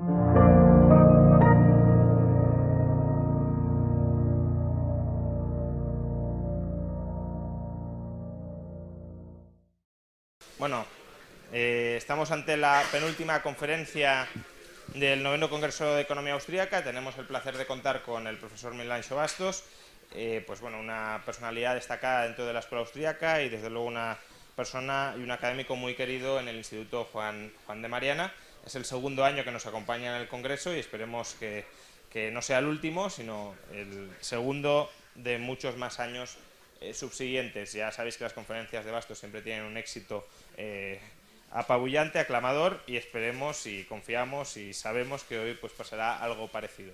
Bueno, estamos ante la penúltima conferencia del 9º Congreso de Economía Austríaca. Tenemos el placer de contar con el profesor Milancho Bastos, pues bueno, una personalidad destacada dentro de la escuela austríaca y desde luego una persona y un académico muy querido en el Instituto Juan de Mariana. Es el segundo año que nos acompaña en el Congreso y esperemos que no sea el último, sino el segundo de muchos más años subsiguientes. Ya sabéis que las conferencias de Bastos siempre tienen un éxito apabullante, aclamador, y esperemos y confiamos y sabemos que hoy pues pasará algo parecido.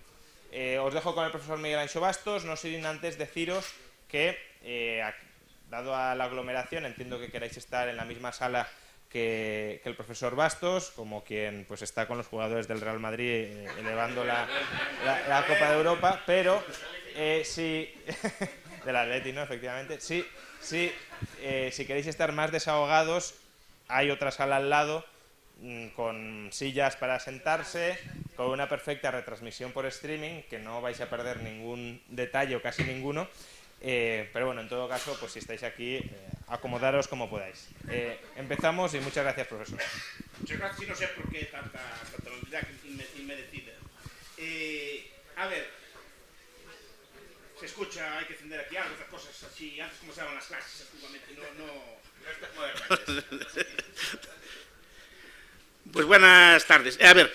Os dejo con el profesor Miguel Anxo Bastos, no sin antes deciros que, dado a la aglomeración, entiendo que queráis estar en la misma sala que el profesor Bastos, como quien pues está con los jugadores del Real Madrid elevando la Copa de Europa, pero si del Atleti, ¿no? Efectivamente, si queréis estar más desahogados, hay otra sala al lado con sillas para sentarse, con una perfecta retransmisión por streaming, que no vais a perder ningún detalle o casi ninguno. Pero bueno, en todo caso, pues si estáis aquí, acomodaros como podáis. Empezamos y muchas gracias, profesor. Muchas gracias, y no sé por qué tanta velocidad inmerecida. A ver, se escucha, hay que encender aquí algo, otras cosas así, antes como se daban las clases, antiguamente, no estas modernas. Pues buenas tardes. A ver,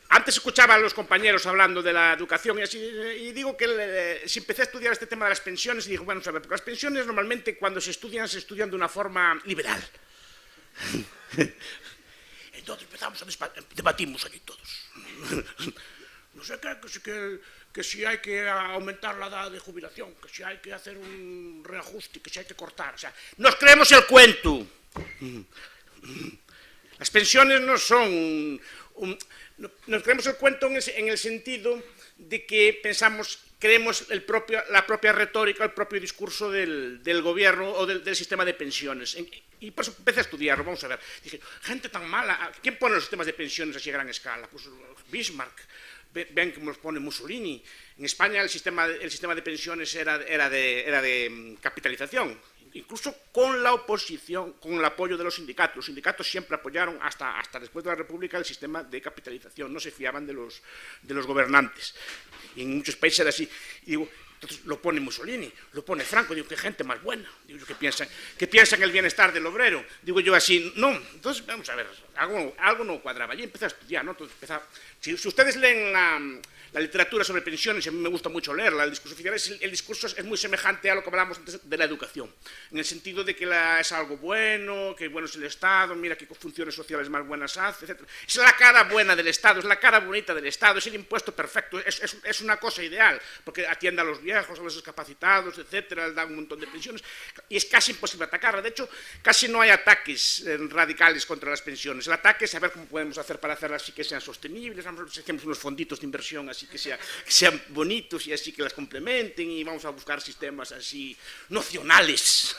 antes escuchaba a los compañeros hablando de la educación y así, y digo que si empecé a estudiar este tema de las pensiones, y digo, bueno, a ver, porque las pensiones normalmente cuando se estudian de una forma liberal. Entonces empezamos a debatimos allí todos. No sé qué, que si hay que aumentar la edad de jubilación, que si hay que hacer un reajuste, que si hay que cortar. O sea, nos creemos el cuento. Las pensiones no son... nos creemos el cuento en el sentido de que creemos la propia retórica, el propio discurso del gobierno o del sistema de pensiones. Y por eso empecé a estudiarlo, vamos a ver. Dije, gente tan mala, ¿quién pone los sistemas de pensiones así a gran escala? Pues Bismarck. Ven cómo los pone Mussolini. En España el sistema de pensiones era de capitalización, incluso con la oposición, con el apoyo de los sindicatos. Los sindicatos siempre apoyaron, hasta después de la República, el sistema de capitalización. No se fiaban de los gobernantes. Y en muchos países era así. Y digo, entonces lo pone Mussolini, lo pone Franco. Digo, qué gente más buena. Digo yo, que piensan en el bienestar del obrero. Digo yo así, no. Entonces, vamos a ver, algo no cuadraba. Y empecé a estudiar, ¿no? Entonces, si ustedes leen la literatura sobre pensiones, y a mí me gusta mucho leerla, el discurso oficial, el discurso es muy semejante a lo que hablábamos antes de la educación, en el sentido de que es algo bueno, que bueno es el Estado, mira qué funciones sociales más buenas hace, etc. Es la cara buena del Estado, es la cara bonita del Estado, es el impuesto perfecto, es una cosa ideal, porque atiende a los viejos, a los discapacitados, etcétera, da un montón de pensiones, y es casi imposible atacarla. De hecho, casi no hay ataques radicales contra las pensiones. El ataque es saber cómo podemos hacer para hacerlas así que sean sostenibles, hacemos unos fonditos de inversión así que sean bonitos y así que las complementen, y vamos a buscar sistemas así nocionales,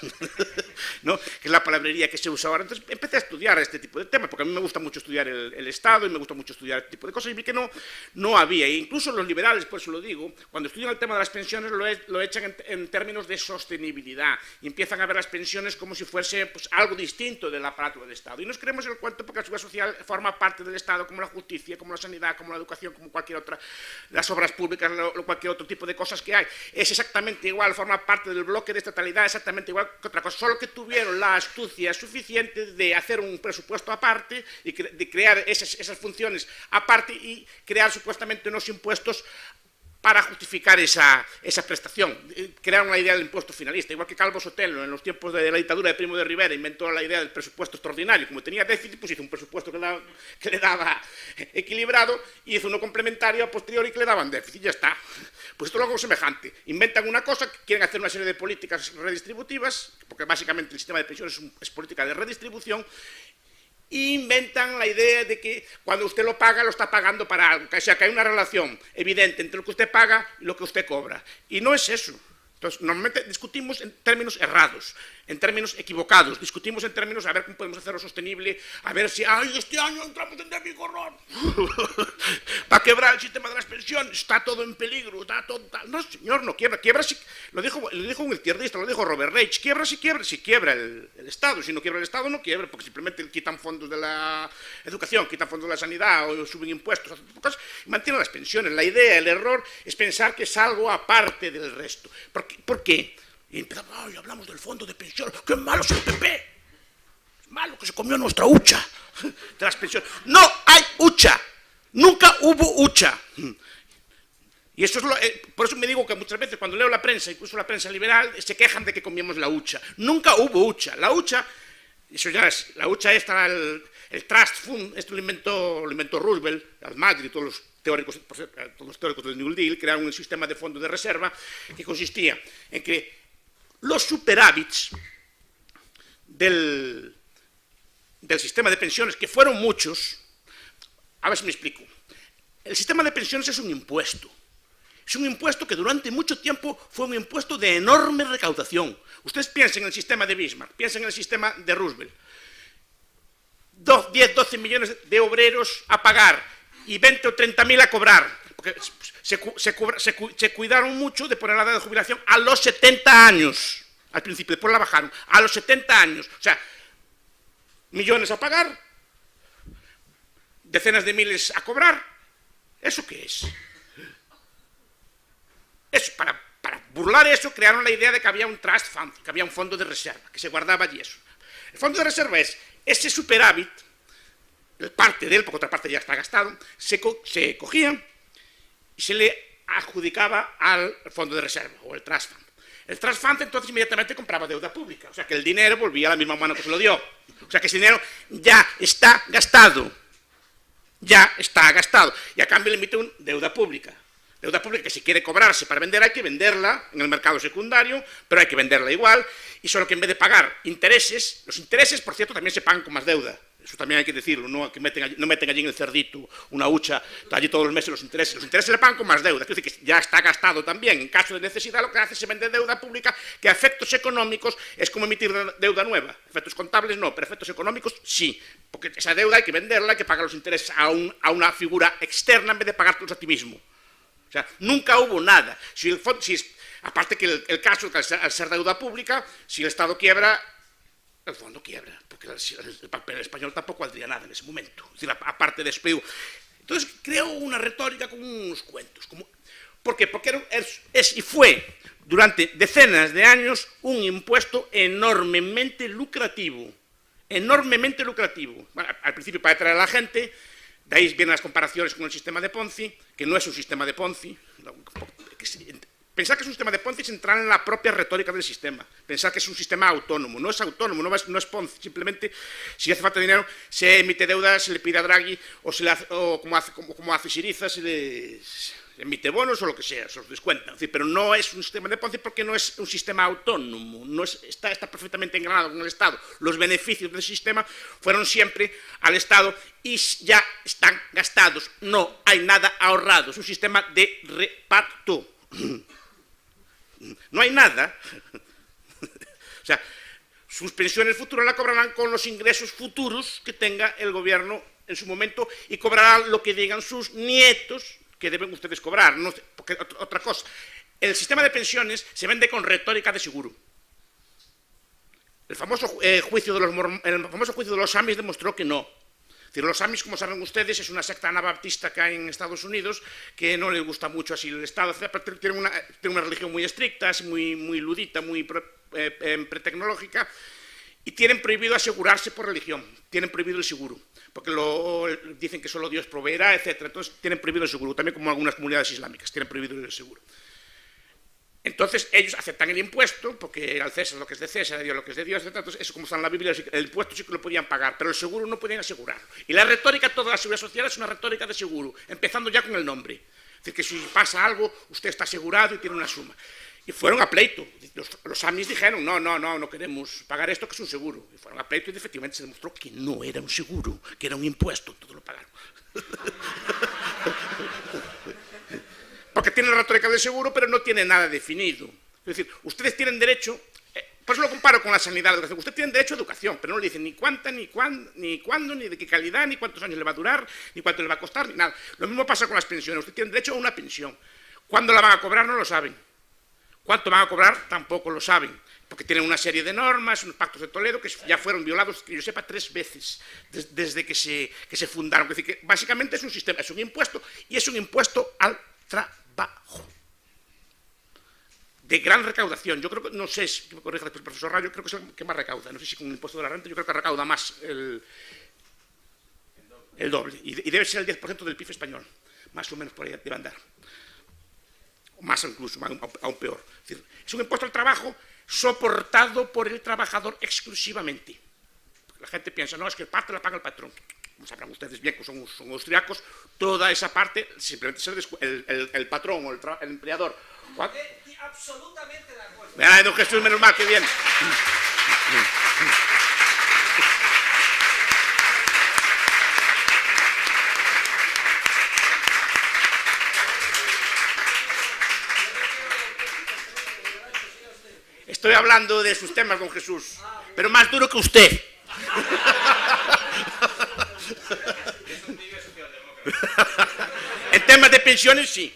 ¿no? Que es la palabrería que se usa ahora. Entonces empecé a estudiar este tipo de temas, porque a mí me gusta mucho estudiar el Estado y me gusta mucho estudiar este tipo de cosas, y vi que no había, e incluso los liberales, por eso lo digo, cuando estudian el tema de las pensiones lo echan en términos de sostenibilidad, y empiezan a ver las pensiones como si fuese pues, algo distinto del aparato del Estado. Y nos creemos el cuento porque la seguridad social forma parte del Estado, como la justicia, como la sanidad, como la educación, como cualquier otra, las obras públicas, cualquier otro tipo de cosas que hay. Es exactamente igual, forma parte del bloque de estatalidad, exactamente igual que otra cosa, solo que tuvieron la astucia suficiente de hacer un presupuesto aparte y de crear esas funciones aparte y crear supuestamente unos impuestos para justificar esa prestación. Crearon la idea del impuesto finalista, igual que Calvo Sotelo, en los tiempos de la dictadura de Primo de Rivera, inventó la idea del presupuesto extraordinario. Como tenía déficit, pues hizo un presupuesto que le daba equilibrado, y hizo uno complementario a posteriori que le daban déficit, y ya está. Pues esto es algo semejante. Inventan una cosa, quieren hacer una serie de políticas redistributivas, porque básicamente el sistema de pensiones es política de redistribución, y inventan la idea de que cuando usted lo paga, lo está pagando para algo, o sea, que hay una relación evidente entre lo que usted paga y lo que usted cobra. Y no es eso. Entonces, normalmente discutimos en términos errados, en términos equivocados, discutimos en términos a ver cómo podemos hacerlo sostenible, a ver si, ¡ay, este año entramos en déficit! pensiones, está todo en peligro, está todo tal. No, señor, no quiebra. Quiebra si, lo dijo un izquierdista, lo dijo Robert Reich. Quiebra si quiebra el Estado. Si no quiebra el Estado, no quiebra, porque simplemente quitan fondos de la educación, quitan fondos de la sanidad, o suben impuestos, hacen cosas, y mantienen las pensiones. La idea, el error, es pensar que es algo aparte del resto. ¿Por qué? Y empezamos, ay, hablamos del fondo de pensión, ¡qué malo es el PP! Es malo que se comió nuestra hucha de las pensiones. ¡No hay hucha! Nunca hubo hucha. Y eso es por eso me digo que muchas veces cuando leo la prensa, incluso la prensa liberal, se quejan de que comíamos la hucha. Nunca hubo hucha. La hucha, eso ya es, la hucha esta, el Trust Fund, esto lo inventó Roosevelt, Almagro y todos los teóricos del New Deal, crearon un sistema de fondo de reserva que consistía en que los superávits del sistema de pensiones, que fueron muchos, a ver si me explico. El sistema de pensiones es un impuesto. Es un impuesto que durante mucho tiempo fue un impuesto de enorme recaudación. Ustedes piensen en el sistema de Bismarck, piensen en el sistema de Roosevelt. 10, 12 millones de obreros a pagar y 20 o 30.000 a cobrar. Porque se cuidaron mucho de poner la edad de jubilación a los 70 años. Al principio, después la bajaron. A los 70 años. O sea, millones a pagar, decenas de miles a cobrar. ¿Eso qué es? Para burlar eso, crearon la idea de que había un trust fund, que había un fondo de reserva, que se guardaba allí eso. El fondo de reserva es ese superávit, parte de él, porque otra parte ya está gastado, se cogía y se le adjudicaba al fondo de reserva, o el trust fund. El trust fund entonces inmediatamente compraba deuda pública, o sea que el dinero volvía a la misma mano que se lo dio. O sea que ese dinero ya está gastado. Ya está gastado. Y a cambio le emite una deuda pública. Deuda pública que si quiere cobrarse para vender hay que venderla en el mercado secundario, pero hay que venderla igual, y solo que en vez de pagar intereses, los intereses, por cierto, también se pagan con más deuda. Eso también hay que decirlo, no meten allí en el cerdito una hucha, allí todos los meses los intereses le pagan con más deuda, es decir, que ya está gastado también. En caso de necesidad lo que hace es vender deuda pública, que a efectos económicos es como emitir deuda nueva. Efectos contables no, pero efectos económicos sí, porque esa deuda hay que venderla, hay que pagar los intereses a una figura externa en vez de pagártelos a ti mismo. O sea, nunca hubo nada. Aparte que el caso, que al ser deuda pública, si el Estado quiebra, el fondo quiebra, porque el papel español tampoco valdría nada en ese momento. Es decir, aparte de eso. Entonces creó una retórica con unos cuentos. ¿Por qué? Porque es y fue durante decenas de años un impuesto enormemente lucrativo. Enormemente lucrativo. Bueno, al principio para atraer a la gente. De ahí vienen las comparaciones con el sistema de Ponzi, que no es un sistema de Ponzi. Pensar que es un sistema de Ponzi es entrar en la propia retórica del sistema. Pensar que es un sistema autónomo. No es autónomo, no es Ponzi. Simplemente, si hace falta dinero, se emite deuda, se le pide a Draghi, o como hace Syriza, se le emite bonos o lo que sea, se los descuentan. Es decir, pero no es un sistema de Ponzi porque no es un sistema autónomo, está perfectamente engranado con el Estado. Los beneficios del sistema fueron siempre al Estado y ya están gastados, no hay nada ahorrado, es un sistema de reparto. No hay nada. O sea, sus pensiones futuras la cobrarán con los ingresos futuros que tenga el gobierno en su momento y cobrarán lo que digan sus nietos que deben ustedes cobrar. No, porque otra cosa, el sistema de pensiones se vende con retórica de seguro. El famoso juicio de los Amis demostró que no. Es decir, los Amis, como saben ustedes, es una secta anabaptista que hay en Estados Unidos que no les gusta mucho así el Estado. Tiene una religión muy estricta, es muy ludita, muy pretecnológica, y tienen prohibido asegurarse por religión, tienen prohibido el seguro, porque dicen que solo Dios proveerá, etc. Entonces tienen prohibido el seguro, también como algunas comunidades islámicas tienen prohibido el seguro. Entonces ellos aceptan el impuesto, porque al César lo que es de César, a Dios lo que es de Dios, etc. Entonces eso, como está en la Biblia, el impuesto sí que lo podían pagar, pero el seguro no podían asegurar. Y la retórica, toda la seguridad social es una retórica de seguro, empezando ya con el nombre. Es decir, que si pasa algo, usted está asegurado y tiene una suma. Y fueron a pleito. Los Amis dijeron, no queremos pagar esto, que es un seguro. Y fueron a pleito y efectivamente se demostró que no era un seguro, que era un impuesto, todo lo pagaron. Porque tiene la retórica del seguro, pero no tiene nada definido. Es decir, ustedes tienen derecho, Por eso lo comparo con la sanidad, la educación. Usted tiene derecho a educación, pero no le dicen ni cuánta, ni cuándo, ni de qué calidad, ni cuántos años le va a durar, ni cuánto le va a costar, ni nada. Lo mismo pasa con las pensiones. Usted tiene derecho a una pensión. ¿Cuándo la van a cobrar? No lo saben. ¿Cuánto van a cobrar? Tampoco lo saben. Porque tienen una serie de normas, unos pactos de Toledo, que ya fueron violados, que yo sepa, 3 veces desde que se fundaron. Es decir, que básicamente es un sistema, es un impuesto, y es un impuesto al trabajo. De gran recaudación. Yo creo que, no sé si me corrija después el profesor Rayo, creo que es el que más recauda. No sé si con el impuesto de la renta, yo creo que recauda más el doble. Y debe ser el 10% del PIB español. Más o menos por ahí debe andar. O más incluso, aún peor. Es un impuesto al trabajo soportado por el trabajador exclusivamente. La gente piensa, no, es que el parte la paga el patrón. Como sabrán ustedes bien, que son austriacos, toda esa parte simplemente es el patrón o el empleador. Absolutamente de acuerdo. Ay, don Jesús, menos mal, que bien. Estoy hablando de sus temas, don Jesús, pero más duro que usted. En temas de pensiones, sí.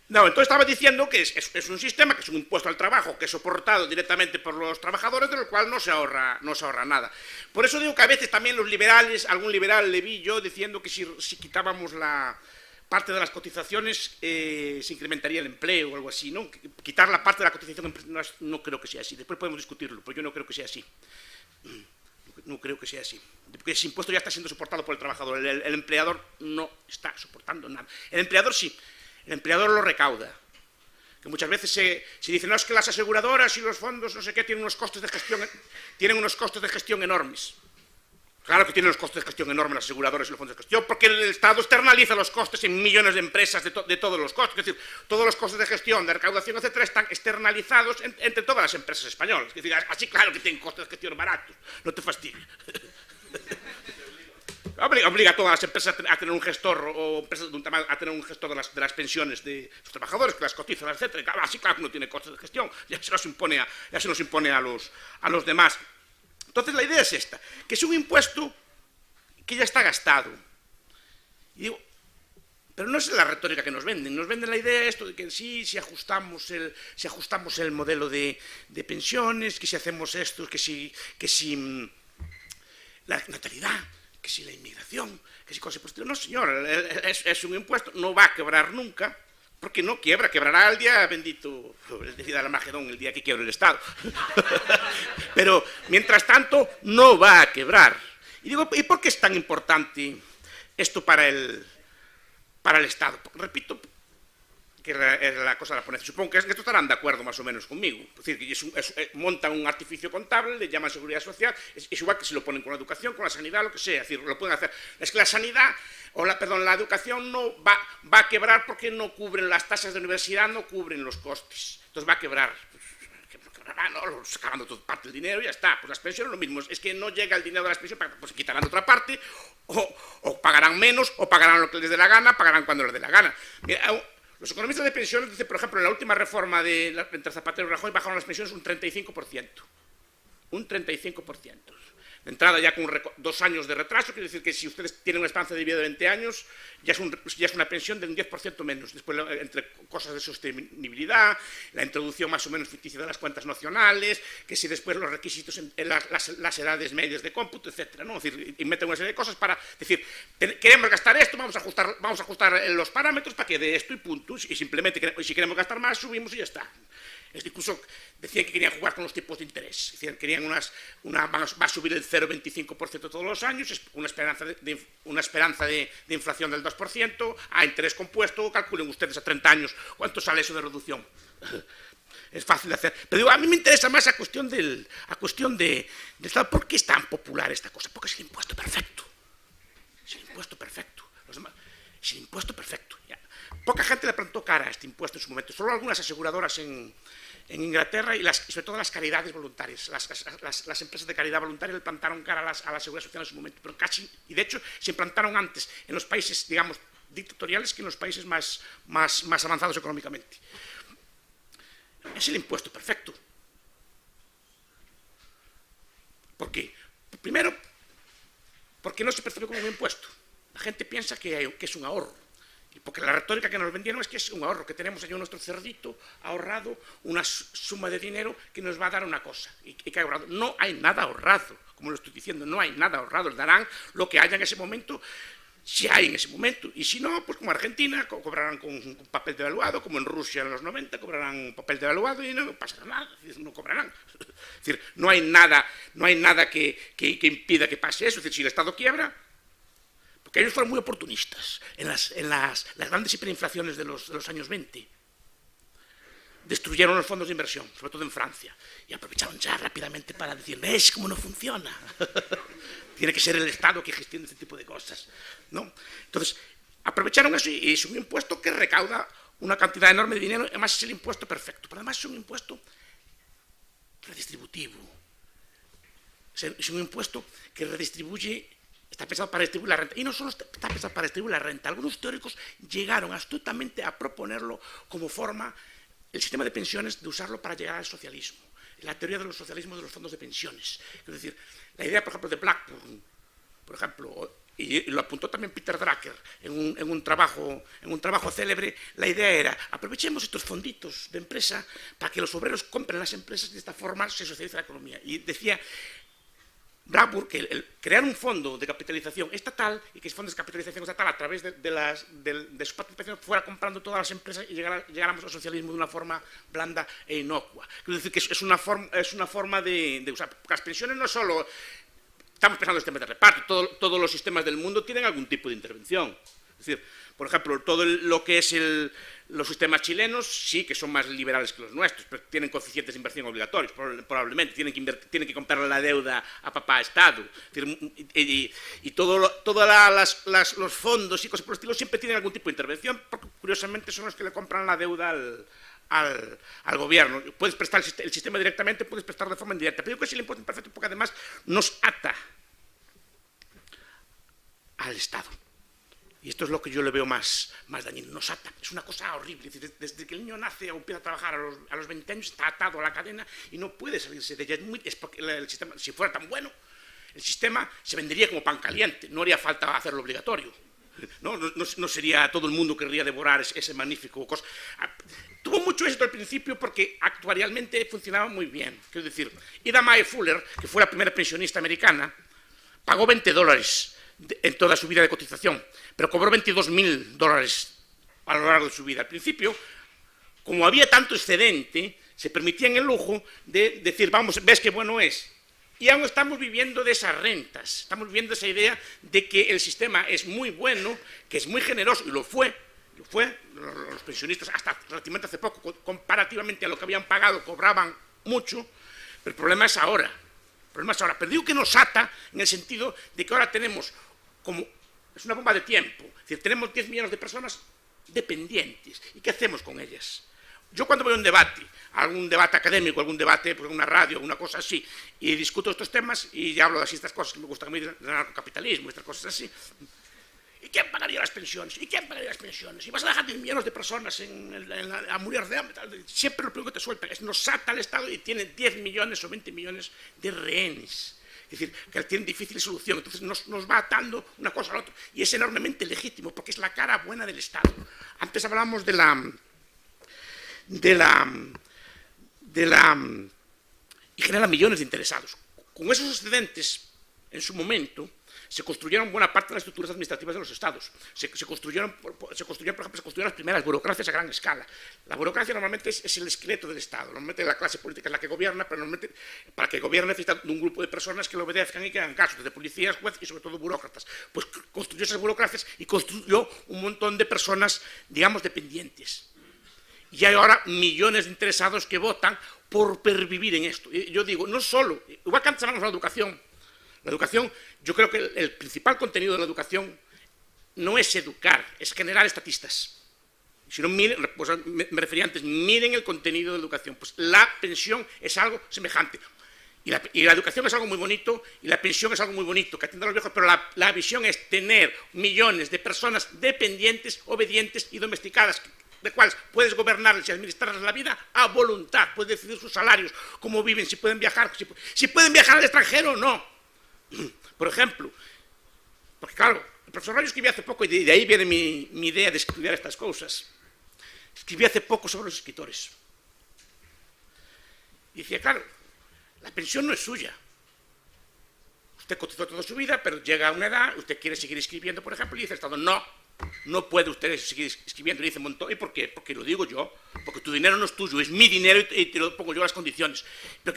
No, entonces estaba diciendo que es un sistema, que es un impuesto al trabajo, que es soportado directamente por los trabajadores, de lo cual no se ahorra nada. Por eso digo que a veces también los liberales, algún liberal le vi yo diciendo que si quitábamos la parte de las cotizaciones se incrementaría el empleo o algo así, ¿no? Quitar la parte de la cotización no creo que sea así. Después podemos discutirlo, pero yo no creo que sea así. No creo que sea así. Porque ese impuesto ya está siendo soportado por el trabajador. El empleador no está soportando nada. El empleador sí. El empleador lo recauda. Que muchas veces se dice, no, es que las aseguradoras y los fondos, no sé qué, tienen unos costes de gestión enormes. Claro que tienen los costes de gestión enormes las aseguradoras y los fondos de gestión, porque el Estado externaliza los costes en millones de empresas de todos los costes. Es decir, todos los costes de gestión, de recaudación, etcétera, están externalizados entre todas las empresas españolas. Es decir, así claro que tienen costes de gestión baratos. No te fastidies. Obliga a todas las empresas a tener un gestor o empresas de un tamaño, a tener un gestor de las pensiones de sus trabajadores, que las cotizan, etcétera. Así claro que no tiene costes de gestión, ya se nos impone a los demás. Entonces la idea es esta, que es un impuesto que ya está gastado. Y digo, pero no es la retórica que nos venden la idea esto de que sí, si ajustamos el modelo de pensiones, que si hacemos esto, que si la natalidad, que si la inmigración, que si cosas positivas. No, señor, es un impuesto, no va a quebrar nunca, porque no quiebra, quebrará el día bendito, es decir, al Armagedón, el día que quiebre el Estado. Pero, mientras tanto, no va a quebrar. Y digo, ¿y por qué es tan importante esto para el Estado? Repito, que es la cosa de la ponencia. Supongo que esto estarán de acuerdo más o menos conmigo. Es decir, que montan un artificio contable, le llaman seguridad social, es igual que si lo ponen con la educación, con la sanidad, lo que sea. Es decir, lo pueden hacer. Es que la sanidad, la educación no va a quebrar porque no cubren las tasas de universidad, no cubren los costes. Entonces va a quebrar. No, sacando toda parte del dinero y ya está. Pues las pensiones lo mismo, es que no llega el dinero de las pensiones, pues quitarán otra parte, o pagarán menos, o pagarán lo que les dé la gana, pagarán cuando les dé la gana. Mira, los economistas de pensiones dicen, por ejemplo, en la última reforma entre Zapatero y Rajoy bajaron las pensiones un 35%. Un 35%. De entrada ya con 2 años de retraso, quiere decir que si ustedes tienen una esperanza de vida de 20 años, ya es una pensión de un 10% menos. Después, entre cosas de sostenibilidad, la introducción más o menos ficticia de las cuentas nacionales, que si después los requisitos en las edades medias de cómputo, etcétera, ¿no? Es decir, y meten una serie de cosas para decir, queremos gastar esto, vamos a ajustar los parámetros para que dé esto y punto. Y simplemente, si queremos gastar más, subimos y ya está. Incluso decían que querían jugar con los tipos de interés. Decían que querían va a subir el 0,25% todos los años, es una esperanza de inflación del 2%, a interés compuesto, calculen ustedes a 30 años cuánto sale eso de reducción. Es fácil de hacer. Pero digo, a mí me interesa más a cuestión de ¿por qué es tan popular esta cosa? Porque es el impuesto perfecto. Es el impuesto perfecto. Es el impuesto perfecto. Ya. Poca gente le plantó cara a este impuesto en su momento. Solo algunas aseguradoras en Inglaterra y sobre todo las caridades voluntarias. Las empresas de caridad voluntaria le plantaron cara a la seguridad social en su momento. Pero casi, y de hecho se implantaron antes en los países, digamos, dictatoriales que en los países más avanzados económicamente. es el impuesto perfecto. ¿Por qué? Primero, porque no se percibe como un impuesto. La gente piensa que es un ahorro. Y porque la retórica que nos vendieron es que es un ahorro, que tenemos ahí nuestro cerdito ahorrado, una suma de dinero que nos va a dar una cosa. Y que ha ahorrado. No hay nada ahorrado, como lo estoy diciendo, no hay nada ahorrado. Les darán lo que haya en ese momento, si hay en ese momento. Y si no, pues como Argentina, cobrarán con papel devaluado, como en Rusia en los 90, cobrarán papel devaluado y no pasará nada, no cobrarán. Es decir, no hay nada que impida que pase eso. Es decir, si el Estado quiebra, porque ellos fueron muy oportunistas en las grandes hiperinflaciones de los años 20. Destruyeron los fondos de inversión, sobre todo en Francia, y aprovecharon ya rápidamente para decir, ¿ves cómo no funciona? Tiene que ser el Estado que gestione este tipo de cosas, ¿no? Entonces, aprovecharon eso y es un impuesto que recauda una cantidad enorme de dinero, además es el impuesto perfecto, pero además es un impuesto redistributivo. Es un impuesto que redistribuye. Está pensado para distribuir la renta. Y no solo está pensado para distribuir la renta. Algunos teóricos llegaron astutamente a proponerlo como forma, el sistema de pensiones, de usarlo para llegar al socialismo. La teoría de los socialismos de los fondos de pensiones. Es decir, la idea, por ejemplo, de Blackburn, por ejemplo, y lo apuntó también Peter Drucker en un trabajo célebre, la idea era, aprovechemos estos fonditos de empresa para que los obreros compren las empresas y de esta forma se socializa la economía. Y decía Blackburn que crear un fondo de capitalización estatal y que ese fondo de capitalización estatal a través de su participación fuera comprando todas las empresas y llegáramos al socialismo de una forma blanda e inocua. Es decir, que es una forma de usar. Porque las pensiones no solo. Estamos pensando en sistemas de reparto, todos los sistemas del mundo tienen algún tipo de intervención. Es decir, por ejemplo, todo lo que es los sistemas chilenos sí que son más liberales que los nuestros, pero tienen coeficientes de inversión obligatorios, probablemente, tienen que comprar la deuda a papá Estado. Es decir, y todos los fondos y cosas por el estilo siempre tienen algún tipo de intervención, porque curiosamente son los que le compran la deuda al gobierno. Puedes prestar el sistema directamente, puedes prestar de forma indirecta. Pero yo creo que es el impuesto imperfecto porque además nos ata al Estado. Y esto es lo que yo le veo más dañino, nos ata. Es una cosa horrible. Es decir, desde que el niño nace o empieza a trabajar a los 20 años, está atado a la cadena y no puede salirse de ella. Es porque el sistema, si fuera tan bueno, el sistema se vendería como pan caliente, no haría falta hacerlo obligatorio. No sería todo el mundo querría devorar ese magnífico cosa. Tuvo mucho éxito al principio porque actuarialmente funcionaba muy bien. Quiero decir, Ida Mae Fuller, que fue la primera pensionista americana, pagó $20 en toda su vida de cotización, pero cobró $22.000 a lo largo de su vida. Al principio, como había tanto excedente, se permitían el lujo de decir, vamos, ves qué bueno es. Y aún estamos viviendo de esas rentas, estamos viviendo esa idea de que el sistema es muy bueno, que es muy generoso, y lo fue. Los pensionistas hasta relativamente hace poco, comparativamente a lo que habían pagado, cobraban mucho, pero el problema es ahora. Pero digo que nos ata en el sentido de que ahora tenemos como, es una bomba de tiempo, es decir, tenemos 10 millones de personas dependientes. ¿Y qué hacemos con ellas? Yo cuando voy a un debate, algún debate académico, algún debate por una radio, alguna cosa así, y discuto estos temas y ya hablo de así estas cosas que me gustan a mí, del anarcocapitalismo, estas cosas así. ¿Y quién pagaría las pensiones? ¿Y quién pagaría las pensiones? ¿Y vas a dejar 10 millones de personas a morir de hambre? Siempre lo primero que te sueltan es nos ata al Estado y tiene 10 millones o 20 millones de rehenes. Es decir, que tienen difícil solución. Entonces nos va atando una cosa a la otra. Y es enormemente legítimo porque es la cara buena del Estado. Antes hablábamos y genera millones de interesados. Con esos excedentes, en su momento, se construyeron buena parte de las estructuras administrativas de los estados. Se construyeron, por ejemplo, las primeras burocracias a gran escala. La burocracia normalmente es el esqueleto del Estado. Normalmente la clase política es la que gobierna, pero normalmente para que gobierne necesita de un grupo de personas que le obedezcan y que hagan caso, desde policías, jueces y sobre todo burócratas. Pues construyó esas burocracias y construyó un montón de personas, digamos, dependientes. Y hay ahora millones de interesados que votan por pervivir en esto. Yo digo, no solo, igual que antes hablamos de la educación. La educación, yo creo que el principal contenido de la educación no es educar, es generar estatistas. Si no miren, pues me refería antes, miren el contenido de la educación. Pues la pensión es algo semejante. Y la educación es algo muy bonito, y la pensión es algo muy bonito, que atienda a los viejos, pero la visión es tener millones de personas dependientes, obedientes y domesticadas, de cuales puedes gobernarles y administrarles la vida a voluntad, puedes decidir sus salarios, cómo viven, si pueden viajar, si pueden viajar al extranjero o no. Por ejemplo, porque claro, el profesor Rayo escribió hace poco, y de ahí viene mi idea de estudiar estas cosas, escribió hace poco sobre los escritores. Y decía, claro, la pensión no es suya. Usted cotizó toda su vida, pero llega a una edad, usted quiere seguir escribiendo, por ejemplo, y dice el Estado, no puede usted seguir escribiendo. Y dice Montoro, ¿y por qué? Porque lo digo yo, porque tu dinero no es tuyo, es mi dinero y te lo pongo yo a las condiciones. Pero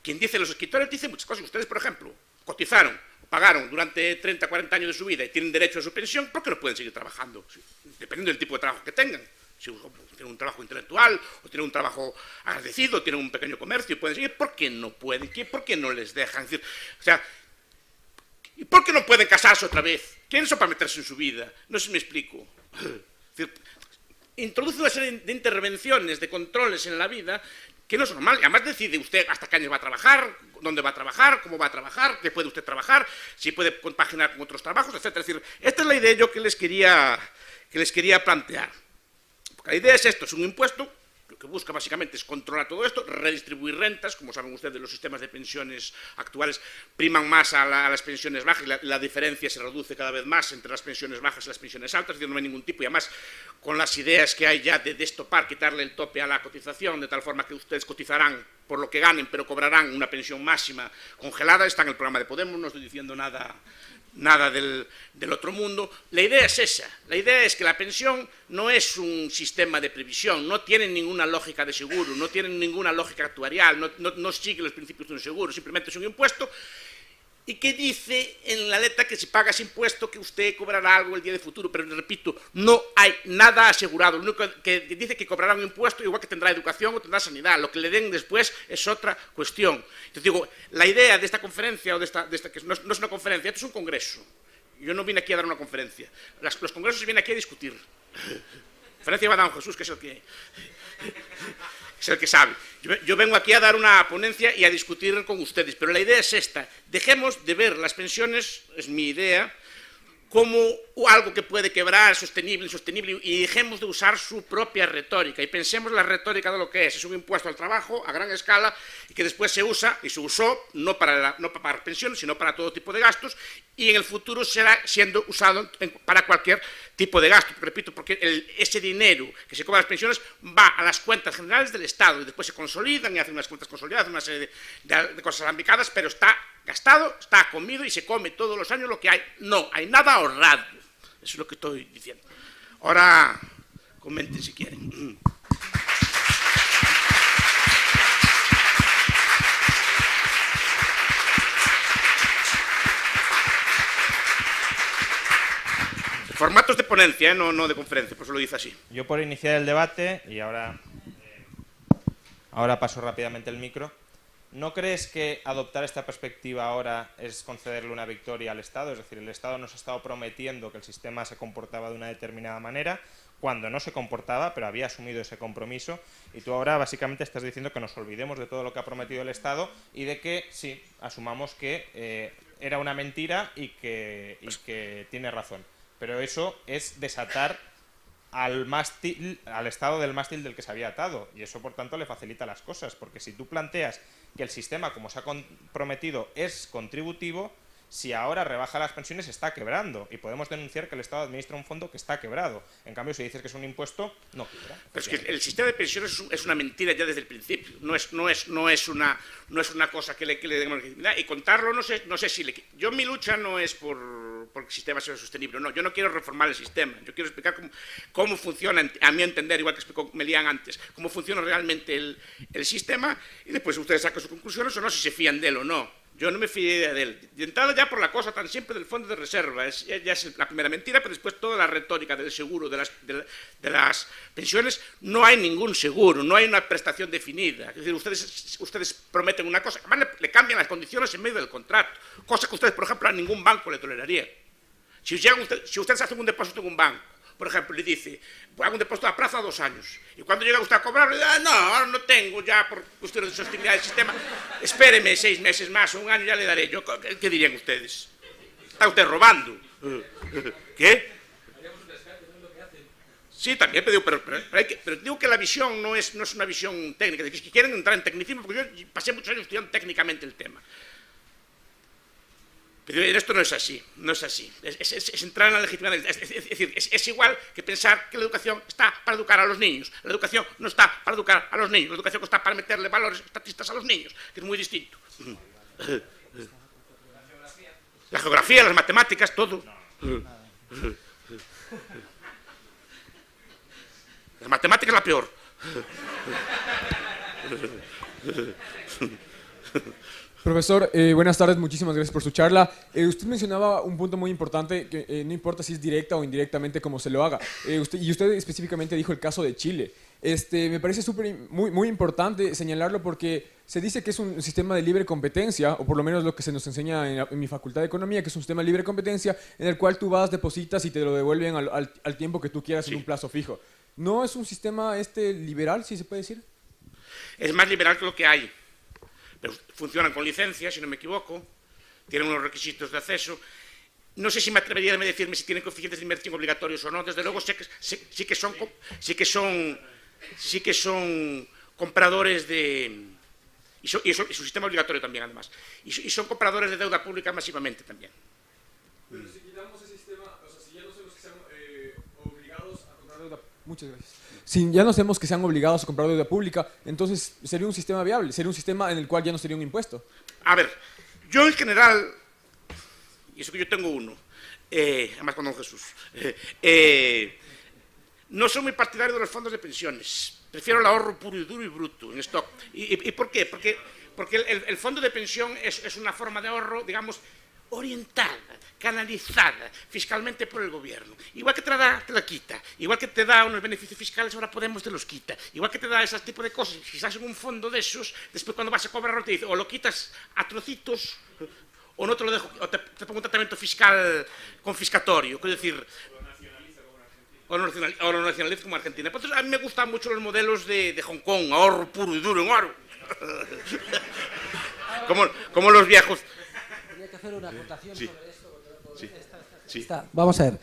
quien dice los escritores dice muchas cosas. Ustedes, por ejemplo, cotizaron, pagaron durante 30, 40 años de su vida y tienen derecho a su pensión, ¿por qué no pueden seguir trabajando? Dependiendo del tipo de trabajo que tengan. Si tienen un trabajo intelectual, o tienen un trabajo agradecido, o tienen un pequeño comercio, y pueden seguir, ¿por qué no pueden? ¿Por qué no les dejan? Es decir, o sea, ¿y por qué no pueden casarse otra vez? ¿Quiénes son para meterse en su vida? No sé si me explico. Es decir, introduce una serie de intervenciones, de controles en la vida, que no es normal. Y además decide usted hasta qué años va a trabajar, dónde va a trabajar, cómo va a trabajar, qué puede usted trabajar, si puede compaginar con otros trabajos, etc. Es decir, esta es la idea yo que les quería plantear. Porque la idea es esto, es un impuesto. Lo que busca básicamente es controlar todo esto, redistribuir rentas. Como saben ustedes, los sistemas de pensiones actuales priman más a las pensiones bajas y la diferencia se reduce cada vez más entre las pensiones bajas y las pensiones altas, es decir, no hay ningún tipo. Y además, con las ideas que hay ya de destopar, quitarle el tope a la cotización, de tal forma que ustedes cotizarán por lo que ganen, pero cobrarán una pensión máxima congelada, está en el programa de Podemos, no estoy diciendo nada del otro mundo. La idea es esa, la idea es que la pensión no es un sistema de previsión, no tiene ninguna lógica de seguro, no tiene ninguna lógica actuarial, no sigue los principios de un seguro, simplemente es un impuesto y que dice en la letra que si paga ese impuesto que usted cobrará algo el día de futuro, pero repito, no hay nada asegurado. Lo único que dice que cobrará un impuesto igual que tendrá educación o tendrá sanidad, lo que le den después es otra cuestión. Entonces digo, la idea de esta conferencia, o de esta que no es una conferencia, esto es un congreso. Yo no vine aquí a dar una conferencia, los congresos se vienen aquí a discutir. Conferencia va a dar don Jesús, que es el que sabe. Yo vengo aquí a dar una ponencia y a discutir con ustedes, pero la idea es esta: dejemos de ver las pensiones, es mi idea, como algo que puede quebrar, sostenible, insostenible, y dejemos de usar su propia retórica y pensemos la retórica de lo que es un impuesto al trabajo a gran escala y que después se usa y se usó no para pagar pensiones, sino para todo tipo de gastos, y en el futuro será siendo usado para cualquier tipo de gasto. Repito, porque ese dinero que se cobra las pensiones va a las cuentas generales del Estado y después se consolidan y hacen unas cuentas consolidadas, una serie de cosas alambicadas, pero está gastado, está comido y se come todos los años lo que hay. No hay nada ahorrado. Eso es lo que estoy diciendo. Ahora comenten si quieren. Formatos de ponencia, no de conferencia, por eso lo dice así. Yo, por iniciar el debate, y ahora paso rápidamente el micro, ¿no crees que adoptar esta perspectiva ahora es concederle una victoria al Estado? Es decir, el Estado nos ha estado prometiendo que el sistema se comportaba de una determinada manera, cuando no se comportaba, pero había asumido ese compromiso, y tú ahora básicamente estás diciendo que nos olvidemos de todo lo que ha prometido el Estado y de que, sí, asumamos que era una mentira y que tiene razón. Pero eso es desatar al Estado del mástil del que se había atado, y eso por tanto le facilita las cosas, porque si tú planteas que el sistema, como se ha comprometido, es contributivo, si ahora rebaja las pensiones está quebrando, y podemos denunciar que el Estado administra un fondo que está quebrado. En cambio, si dices que es un impuesto, no quiebra. Pero es que el sistema de pensiones es una mentira ya desde el principio, no es una cosa que le demos legitimidad, y contarlo no sé si yo mi lucha no es por el sistema sea sostenible, no, yo no quiero reformar el sistema, yo quiero explicar cómo funciona, a mi entender, igual que explicó Melián antes, cómo funciona realmente el sistema, y después ustedes sacan sus conclusiones o no, si se fían de él o no. Yo no me fié de él. De entrada ya por la cosa tan simple del fondo de reserva, ya es la primera mentira, pero después toda la retórica del seguro, de las pensiones, no hay ningún seguro, no hay una prestación definida. Es decir, ustedes prometen una cosa, además le cambian las condiciones en medio del contrato, cosa que ustedes, por ejemplo, a ningún banco le tolerarían. Si ustedes hacen un depósito en un banco, por ejemplo, le dice, hago un depósito a plazo a 2 años, y cuando llega usted a cobrar, le dice, no, ahora no tengo ya por cuestiones de sostenibilidad del sistema, espéreme 6 meses más o 1 año, ya le daré yo. ¿Qué dirían ustedes? ¿Está usted robando? ¿Qué? Sí, también, pero digo que la visión no es una visión técnica, es que quieren entrar en tecnicismo, porque yo pasé muchos años estudiando técnicamente el tema. Pero esto no es así, no es así. Es entrar en la legitimidad. Es decir, es igual que pensar que la educación está para educar a los niños. La educación no está para educar a los niños. La educación está para meterle valores estatistas a los niños, que es muy distinto. La geografía, las matemáticas, todo. La matemática es la peor. Profesor, buenas tardes, muchísimas gracias por su charla. Usted mencionaba un punto muy importante, que no importa si es directa o indirectamente como se lo haga. Usted específicamente dijo el caso de Chile. Me parece muy importante señalarlo porque se dice que es un sistema de libre competencia, o por lo menos lo que se nos enseña en mi facultad de Economía, que es un sistema de libre competencia en el cual tú vas, depositas y te lo devuelven al tiempo que tú quieras, sí, en un plazo fijo. ¿No es un sistema liberal, si se puede decir? Es más liberal que lo que hay. Pero funcionan con licencia, si no me equivoco, tienen unos requisitos de acceso. No sé si me atrevería a decirme si tienen coeficientes de inversión obligatorios o no. Desde luego sí que son compradores de... Y su sistema obligatorio también, además. Y son compradores de deuda pública masivamente también. Pero si quitamos ese sistema, o sea, si ya no sabemos que sean obligados a comprar deuda... Muchas gracias. Si ya no sabemos que sean obligados a comprar deuda pública, entonces sería un sistema viable, sería un sistema en el cual ya no sería un impuesto. A ver, yo en general, y eso que yo tengo uno, además con don Jesús, no soy muy partidario de los fondos de pensiones. Prefiero el ahorro puro y duro y bruto en stock. ¿Y por qué? Porque el fondo de pensión es una forma de ahorro, digamos, orientada, canalizada fiscalmente por el gobierno. Igual que te la da, te la quita. Igual que te da unos beneficios fiscales, ahora Podemos te los quita. Igual que te da ese tipo de cosas. Si estás en un fondo de esos, después cuando vas a cobrar te dice, o lo quitas a trocitos, o no te lo dejo, o te pongo un tratamiento fiscal confiscatorio. Quiero decir, o lo nacionaliza como Argentina. Entonces, a mí me gustan mucho los modelos de Hong Kong, ahorro puro y duro en oro. como los viejos. Hacer una acotación sobre esto. Sí. Vamos a ver,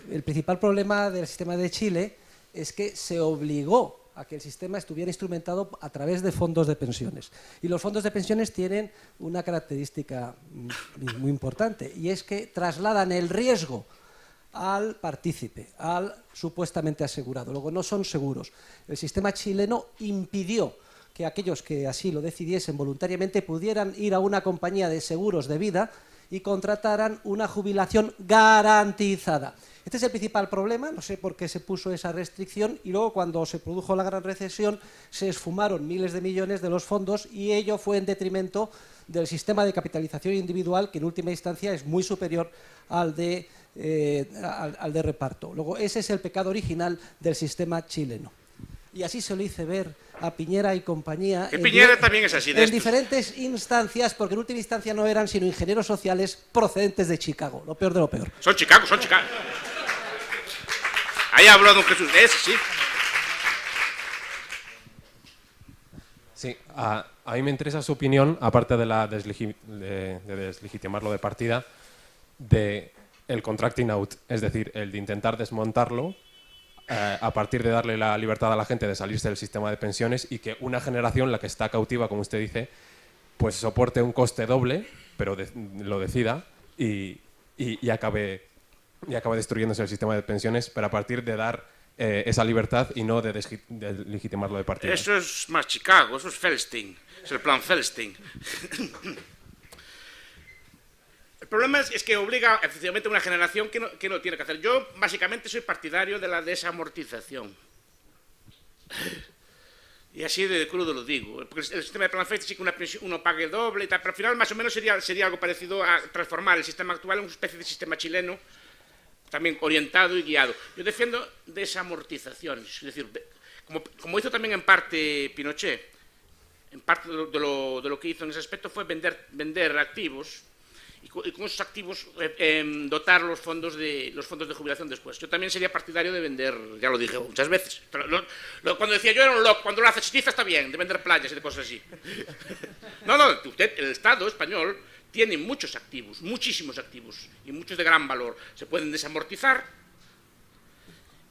el principal problema del sistema de Chile es que se obligó a que el sistema estuviera instrumentado a través de fondos de pensiones. Y los fondos de pensiones tienen una característica muy importante, y es que trasladan el riesgo al partícipe, al supuestamente asegurado. Luego no son seguros. El sistema chileno impidió que aquellos que así lo decidiesen voluntariamente pudieran ir a una compañía de seguros de vida y contrataran una jubilación garantizada. Este es el principal problema, no sé por qué se puso esa restricción, y luego cuando se produjo la gran recesión se esfumaron miles de millones de los fondos, y ello fue en detrimento del sistema de capitalización individual, que en última instancia es muy superior al de reparto. Luego, ese es el pecado original del sistema chileno. Y así se lo hice ver a Piñera y compañía Piñera también es así, en diferentes instancias, porque en última instancia no eran sino ingenieros sociales procedentes de Chicago, lo peor de lo peor. Son Chicago. Ahí habló don Jesús de eso, sí. Sí, a mí me interesa su opinión, aparte de deslegitimarlo de partida, de el contracting out, es decir, el de intentar desmontarlo a partir de darle la libertad a la gente de salirse del sistema de pensiones, y que una generación, la que está cautiva, como usted dice, pues soporte un coste doble, pero lo decida y acabe destruyéndose el sistema de pensiones, pero a partir de dar esa libertad y no de legitimarlo de partida. Eso es más Chicago, eso es Feldstein, es el plan Feldstein. El problema es que obliga efectivamente a una generación que no tiene que hacer. Yo básicamente soy partidario de la desamortización. Y así de crudo lo digo. Porque el sistema de plan Feldstein sí que uno pague doble y tal, pero al final más o menos sería algo parecido a transformar el sistema actual en una especie de sistema chileno, también orientado y guiado. Yo defiendo desamortizaciones, es decir, como hizo también en parte Pinochet. En parte de lo que hizo en ese aspecto fue vender activos, y con esos activos dotar los fondos de jubilación después. Yo también sería partidario de vender, ya lo dije muchas veces, cuando decía yo era un loco, cuando lo hace Chichiza está bien, de vender playas y de cosas así. No, el Estado español tiene muchos activos, muchísimos activos, y muchos de gran valor. Se pueden desamortizar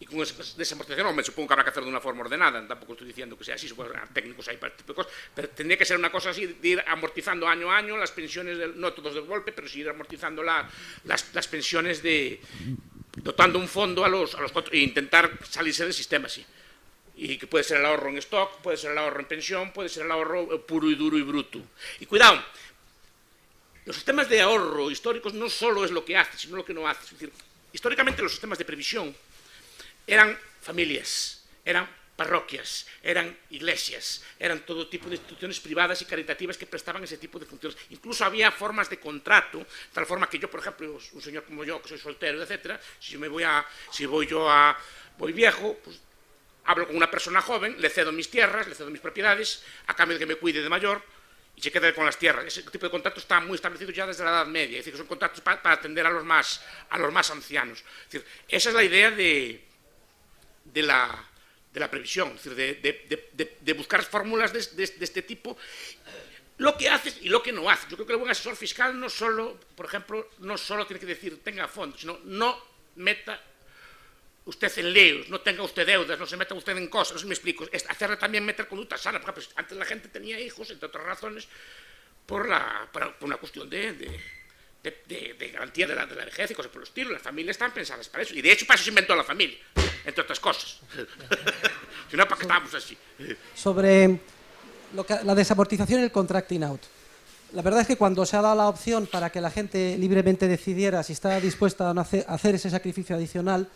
y con esa desamortización, me supongo que habrá que hacerlo de una forma ordenada, tampoco estoy diciendo que sea así, supongo que técnicos hay para este tipo de cosas, pero tendría que ser una cosa así, de ir amortizando año a año las pensiones, no todos de golpe, pero sí ir amortizando las pensiones dotando un fondo a los e intentar salirse del sistema así. Y que puede ser el ahorro en stock, puede ser el ahorro en pensión, puede ser el ahorro puro y duro y bruto. Y cuidado, los sistemas de ahorro históricos no solo es lo que hace, sino lo que no hace. Es decir, históricamente los sistemas de previsión eran familias, eran parroquias, eran iglesias, eran todo tipo de instituciones privadas y caritativas que prestaban ese tipo de funciones. Incluso había formas de contrato, tal forma que yo, por ejemplo, un señor como yo, que soy soltero, etcétera, si voy viejo, pues hablo con una persona joven, le cedo mis tierras, le cedo mis propiedades, a cambio de que me cuide de mayor, y se queda con las tierras. Ese tipo de contrato está muy establecido ya desde la Edad Media, es decir, que son contratos para atender a los más ancianos. Es decir, esa es la idea de la previsión, es decir, de buscar fórmulas de este tipo, lo que hace y lo que no hace. Yo creo que el buen asesor fiscal no solo, por ejemplo, no solo tiene que decir tenga fondos, sino no meta usted en líos, no tenga usted deudas, no se meta usted en cosas, no sé si me explico, es hacerle también meter conducta sana. Por ejemplo, antes la gente tenía hijos, entre otras razones, por una cuestión de garantía de la vejez y cosas por el estilo. Las familias están pensadas para eso, y de hecho para eso se inventó la familia, entre otras cosas. Si no, ¿para qué estábamos así? Sobre la desamortización y el contracting out. La verdad es que cuando se ha dado la opción para que la gente libremente decidiera si estaba dispuesta a hacer ese sacrificio adicional,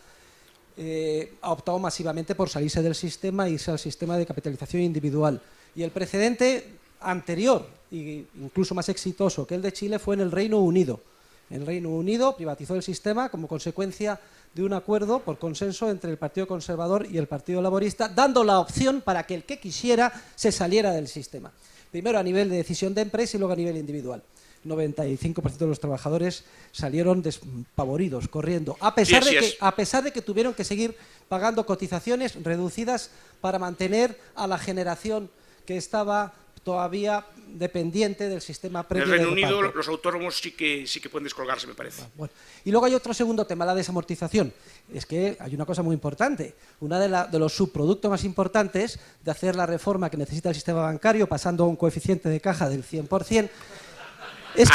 ha optado masivamente por salirse del sistema e irse al sistema de capitalización individual. Y el precedente anterior, e incluso más exitoso que el de Chile, fue en el Reino Unido. El Reino Unido privatizó el sistema como consecuencia de un acuerdo por consenso entre el Partido Conservador y el Partido Laborista, dando la opción para que el que quisiera se saliera del sistema. Primero a nivel de decisión de empresa y luego a nivel individual. 95% de los trabajadores salieron despavoridos, corriendo, a pesar de que tuvieron que seguir pagando cotizaciones reducidas para mantener a la generación que estaba todavía dependiente del sistema previo en el Reino Unido reparto. los autónomos sí que pueden descolgarse, me parece. Bueno. Y luego hay otro segundo tema, la desamortización. Es que hay una cosa muy importante. Uno de los subproductos más importantes de hacer la reforma que necesita el sistema bancario, pasando a un coeficiente de caja del 100%, es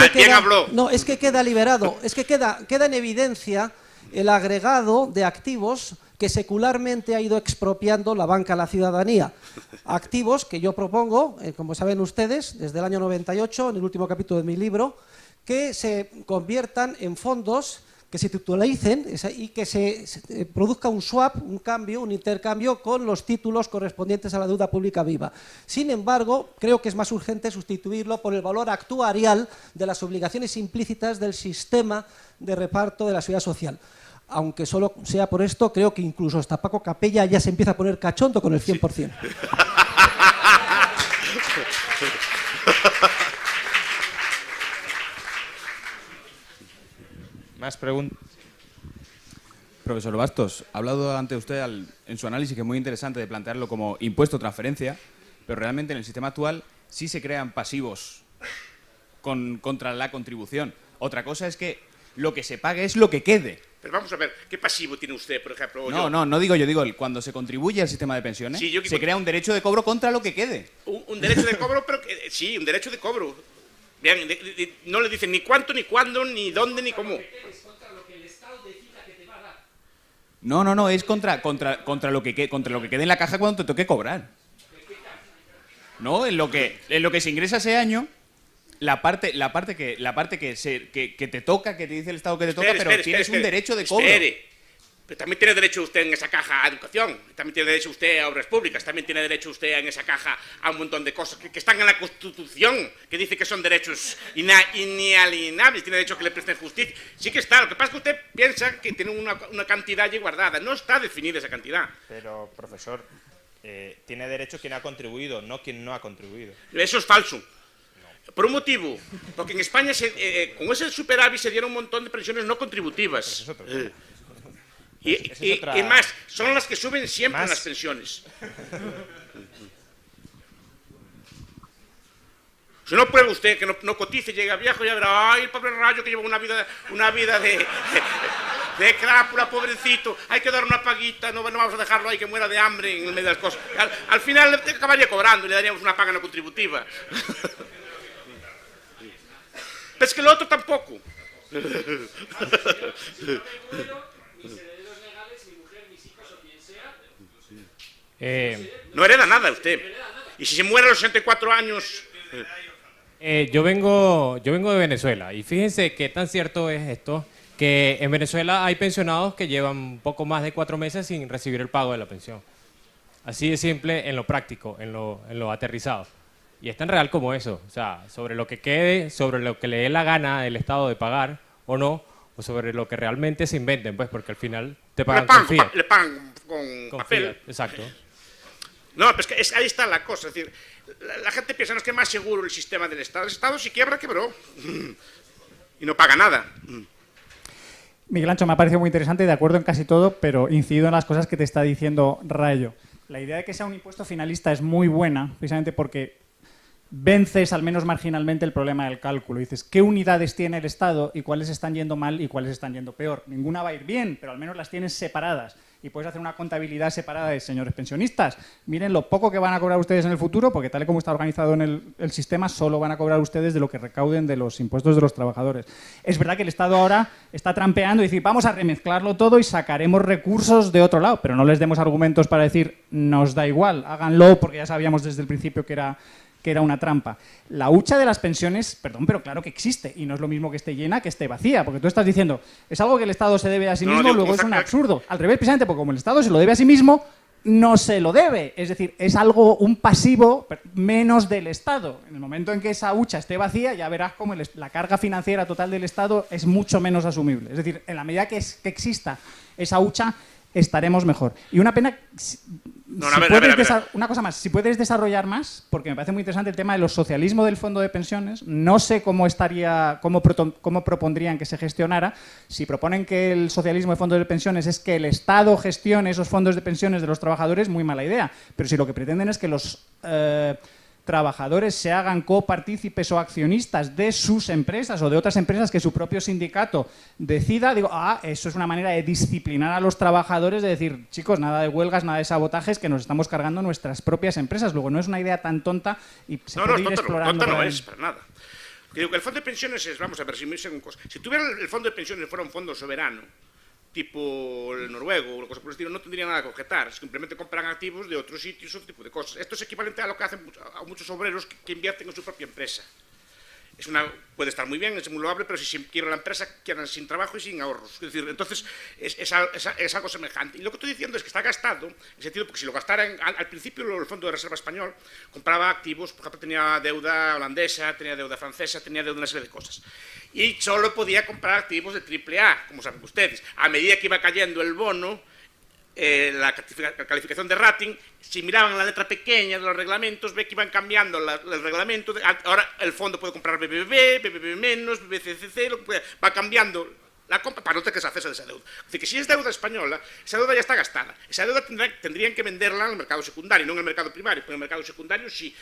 que queda liberado, es que queda en evidencia el agregado de activos que secularmente ha ido expropiando la banca a la ciudadanía. Activos que yo propongo, como saben ustedes, desde el año 98, en el último capítulo de mi libro, que se conviertan en fondos, que se titulicen y que se produzca un swap, un cambio, un intercambio con los títulos correspondientes a la deuda pública viva. Sin embargo, creo que es más urgente sustituirlo por el valor actuarial de las obligaciones implícitas del sistema de reparto de la seguridad social. Aunque solo sea por esto, creo que incluso hasta Paco Capella ya se empieza a poner cachondo con el 100%. Sí. Más preguntas. Profesor Bastos, ha hablado ante usted en su análisis, que es muy interesante, de plantearlo como impuesto o transferencia, pero realmente en el sistema actual sí se crean pasivos contra la contribución. Otra cosa es que lo que se pague es lo que quede. Pero vamos a ver, ¿qué pasivo tiene usted, por ejemplo? No digo yo, cuando se contribuye al sistema de pensiones, sí, se crea un derecho de cobro contra lo que quede. Un derecho de cobro, pero sí, un derecho de cobro. Vean, no le dicen ni cuánto, ni cuándo, ni dónde, ni cómo. No, es contra lo que quede en la caja cuando te toque cobrar. No, en lo que se ingresa ese año, la parte que te toca, que te dice el Estado que te toca, pero tienes un derecho de cobro. Pero también tiene derecho usted en esa caja a educación, también tiene derecho usted a obras públicas, también tiene derecho usted en esa caja a un montón de cosas que están en la Constitución, que dice que son derechos inalienables, tiene derecho a que le presten justicia. Sí que está, lo que pasa es que usted piensa que tiene una cantidad allí guardada, no está definida esa cantidad. Pero, profesor, tiene derecho quien ha contribuido, no quien no ha contribuido. Eso es falso. Por un motivo, porque en España con ese superávit se dieron un montón de pensiones no contributivas. Y más, son las que suben siempre las pensiones. Si no prueba usted que no cotice, llega viejo y ya verá, ay, el pobre rayo que lleva una vida de De crápula, pobrecito, hay que dar una paguita, no vamos a dejarlo ahí que muera de hambre en el medio de las cosas. Al final le acabaría cobrando y le daríamos una paga no contributiva. Pero es que lo otro tampoco. No hereda nada usted. Y si se muere a los 64 años... Yo vengo de Venezuela y fíjense qué tan cierto es esto, que en Venezuela hay pensionados que llevan poco más de 4 meses sin recibir el pago de la pensión. Así de simple en lo práctico, en lo aterrizado. Y es tan real como eso, o sea, sobre lo que quede, sobre lo que le dé la gana el Estado de pagar o no, o sobre lo que realmente se inventen, pues, porque al final te pagan con fiat. Le pagan con papel. Fiat, exacto. No, pero es que ahí está la cosa. Es decir, la gente piensa, no es que es más seguro el sistema del Estado. El Estado si quiebra, quebró. Y no paga nada. Miguel Ancho, me ha parecido muy interesante, de acuerdo en casi todo, pero incido en las cosas que te está diciendo Rayo. La idea de que sea un impuesto finalista es muy buena, precisamente porque vences al menos marginalmente el problema del cálculo. Dices, ¿qué unidades tiene el Estado y cuáles están yendo mal y cuáles están yendo peor? Ninguna va a ir bien, pero al menos las tienes separadas. Y puedes hacer una contabilidad separada de, señores pensionistas, miren lo poco que van a cobrar ustedes en el futuro, porque tal y como está organizado en el sistema, solo van a cobrar ustedes de lo que recauden de los impuestos de los trabajadores. Es verdad que el Estado ahora está trampeando y decir, vamos a remezclarlo todo y sacaremos recursos de otro lado, pero no les demos argumentos para decir, nos da igual, háganlo, porque ya sabíamos desde el principio que era una trampa. La hucha de las pensiones, perdón, pero claro que existe, y no es lo mismo que esté llena que esté vacía, porque tú estás diciendo, es algo que el Estado se debe a sí mismo, luego es un absurdo. Al revés, precisamente, porque como el Estado se lo debe a sí mismo, no se lo debe. Es decir, es algo, un pasivo menos del Estado. En el momento en que esa hucha esté vacía, ya verás cómo la carga financiera total del Estado es mucho menos asumible. Es decir, en la medida que exista esa hucha, estaremos mejor. Y una pena... Una cosa más, si puedes desarrollar más, porque me parece muy interesante el tema de los socialismos del fondo de pensiones, no sé cómo propondrían que se gestionara. Si proponen que el socialismo de fondos de pensiones es que el Estado gestione esos fondos de pensiones de los trabajadores, muy mala idea. Pero si lo que pretenden es que los trabajadores se hagan copartícipes o accionistas de sus empresas o de otras empresas que su propio sindicato decida, digo, eso es una manera de disciplinar a los trabajadores, de decir, chicos, nada de huelgas, nada de sabotajes, que nos estamos cargando nuestras propias empresas. Luego, no es una idea tan tonta y se puede ir explorando. No es, para nada. Digo que el fondo de pensiones es, vamos a ver, si tuviera el fondo de pensiones fuera un fondo soberano, tipo el noruego o cosa por el estilo, no tendría nada que objetar. Simplemente compran activos de otros sitios, otro tipo de cosas. Esto es equivalente a lo que hacen a muchos obreros que invierten en su propia empresa. Puede estar muy bien, es muy loable, pero si se quiebra la empresa, quedan sin trabajo y sin ahorros. Es decir, entonces es algo semejante. Y lo que estoy diciendo es que está gastado, en el sentido, porque si lo gastara al principio el Fondo de Reserva Español compraba activos, por ejemplo, tenía deuda holandesa, tenía deuda francesa, tenía deuda una serie de cosas. Y solo podía comprar activos de AAA, como saben ustedes. A medida que iba cayendo el bono, la calificación de rating, si miraban la letra pequeña de los reglamentos, ve que iban cambiando el reglamento. Ahora el fondo puede comprar BBB, BBB menos, BBCCC, va cambiando la compra para no tener que deshacerse de esa deuda. Es decir, que si es deuda española, esa deuda ya está gastada. Esa deuda tendrían que venderla en el mercado secundario, no en el mercado primario, pero en el mercado secundario sí.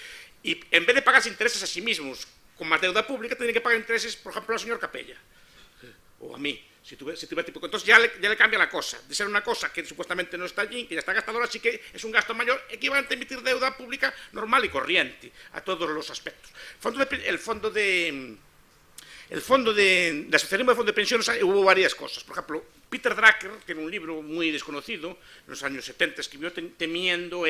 Y en vez de pagarse intereses a sí mismos con más deuda pública, tendrían que pagar intereses, por ejemplo, al señor Capella o a mí. Si tuviera tipo, entonces ya le cambia la cosa. De ser una cosa que supuestamente no está allí, que ya está gastado, ahora sí que es un gasto mayor, equivalente a emitir deuda pública normal y corriente, a todos los aspectos. El fondo de asociación de fondos de pensiones hubo varias cosas. Por ejemplo, Peter Drucker, que en un libro muy desconocido, en los años 70, escribió temiendo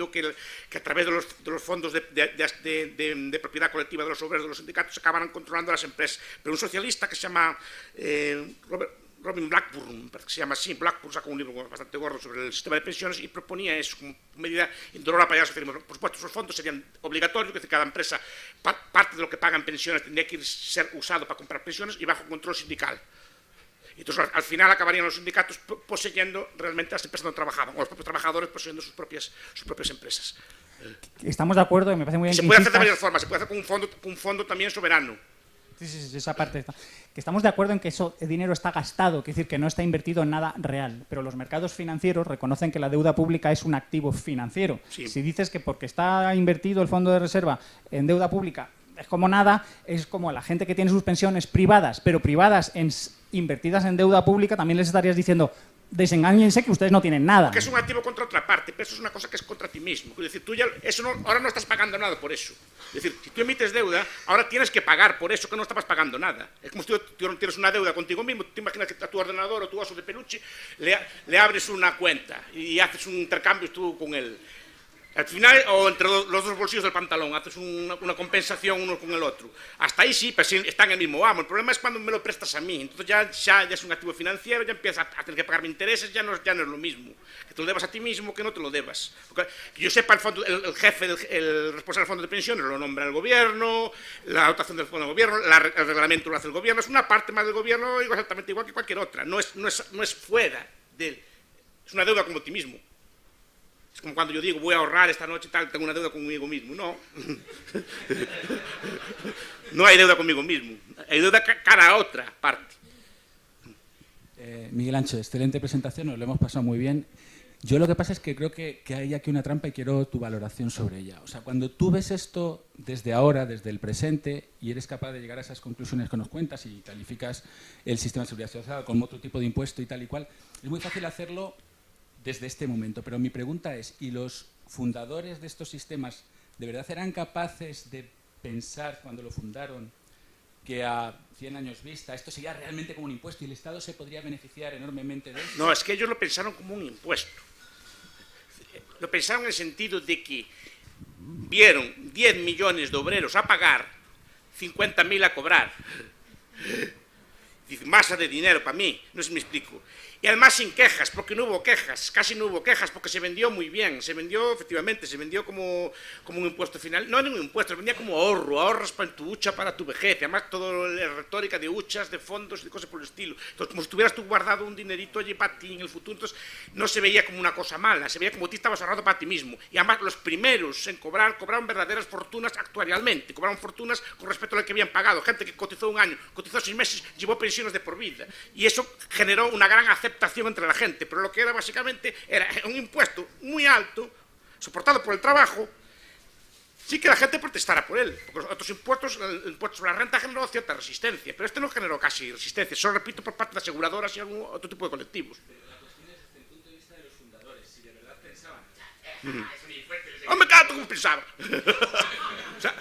que a través de los fondos de propiedad colectiva de los obreros de los sindicatos se acabaran controlando las empresas. Pero un socialista que se llama Robin Blackburn, que se llama así, Blackburn sacó un libro bastante gordo sobre el sistema de pensiones y proponía eso como medida indolora para llegar a por supuesto, esos fondos serían obligatorios, que cada empresa, parte de lo que paga en pensiones tendría que ser usado para comprar pensiones y bajo control sindical. Entonces, al final acabarían los sindicatos poseyendo realmente las empresas donde trabajaban, o los propios trabajadores poseyendo sus propias empresas. Estamos de acuerdo y me parece muy bien. Se puede hacer de varias formas, se puede hacer con un fondo también soberano. Sí, esa parte está. Que estamos de acuerdo en que ese dinero está gastado, quiere decir que no está invertido en nada real, pero los mercados financieros reconocen que la deuda pública es un activo financiero. Sí. Si dices que porque está invertido el fondo de reserva en deuda pública es como nada, es como la gente que tiene sus pensiones privadas, pero privadas invertidas en deuda pública, también les estarías diciendo, desengáñense que ustedes no tienen nada. Porque es un activo contra otra parte, pero eso es una cosa que es contra ti mismo. Es decir, tú ya, ahora no estás pagando nada por eso. Es decir, si tú emites deuda, ahora tienes que pagar por eso que no estabas pagando nada. Es como si tú tienes una deuda contigo mismo, tú te imaginas que a tu ordenador o tu oso de peluche le abres una cuenta y haces un intercambio tú con él. Al final, o entre los dos bolsillos del pantalón, haces una compensación uno con el otro. Hasta ahí sí, pero sí está en el mismo amo. El problema es cuando me lo prestas a mí. Entonces ya es un activo financiero, ya empiezas a tener que pagarme intereses, ya no es lo mismo. Que te lo debas a ti mismo, que no te lo debas. Porque yo sepa, el jefe, el responsable del fondo de pensiones lo nombra el gobierno, la dotación del fondo del gobierno, el reglamento lo hace el gobierno, es una parte más del gobierno exactamente igual que cualquier otra. No es fuera de él. Es una deuda como ti mismo. Es como cuando yo digo, voy a ahorrar esta noche, tal, tengo una deuda conmigo mismo. No. No hay deuda conmigo mismo. Hay deuda cara a otra parte. Miguel Ancho, excelente presentación, nos lo hemos pasado muy bien. Yo lo que pasa es que creo que hay aquí una trampa y quiero tu valoración sobre ella. O sea, cuando tú ves esto desde ahora, desde el presente, y eres capaz de llegar a esas conclusiones que nos cuentas y calificas el sistema de seguridad social como otro tipo de impuesto y tal y cual, es muy fácil hacerlo desde este momento, pero mi pregunta es, ¿y los fundadores de estos sistemas de verdad eran capaces de pensar cuando lo fundaron que a 100 años vista esto sería realmente como un impuesto y el Estado se podría beneficiar enormemente de eso? No, es que ellos lo pensaron como un impuesto. Lo pensaron en el sentido de que vieron 10 millones de obreros a pagar, 50.000 a cobrar. Dice, masa de dinero para mí, no sé si me explico. Y además sin quejas, porque no hubo quejas, casi no hubo quejas, porque se vendió muy bien, se vendió efectivamente, se vendió como un impuesto final, no era un impuesto, se vendía como ahorras para tu hucha, para tu vejez, además toda la retórica de huchas, de fondos y de cosas por el estilo. Entonces, como si tuvieras tú guardado un dinerito allí para ti en el futuro, entonces no se veía como una cosa mala, se veía como tú estabas ahorrando para ti mismo. Y además los primeros en cobraron verdaderas fortunas actuarialmente, cobraron fortunas con respecto a lo que habían pagado, gente que cotizó un año, cotizó 6 meses, llevó pensiones de por vida. Y eso generó una gran aceptación entre la gente, pero lo que era básicamente era un impuesto muy alto, soportado por el trabajo, sí que la gente protestara por él, porque los otros impuestos, el impuesto sobre la renta generó cierta resistencia, pero este no generó casi resistencia, solo repito por parte de aseguradoras y algún otro tipo de colectivos. Pero la cuestión es desde el punto de vista de los fundadores, si de verdad pensaban... ¡Hombre, claro, ¿cómo pensaba? O sea,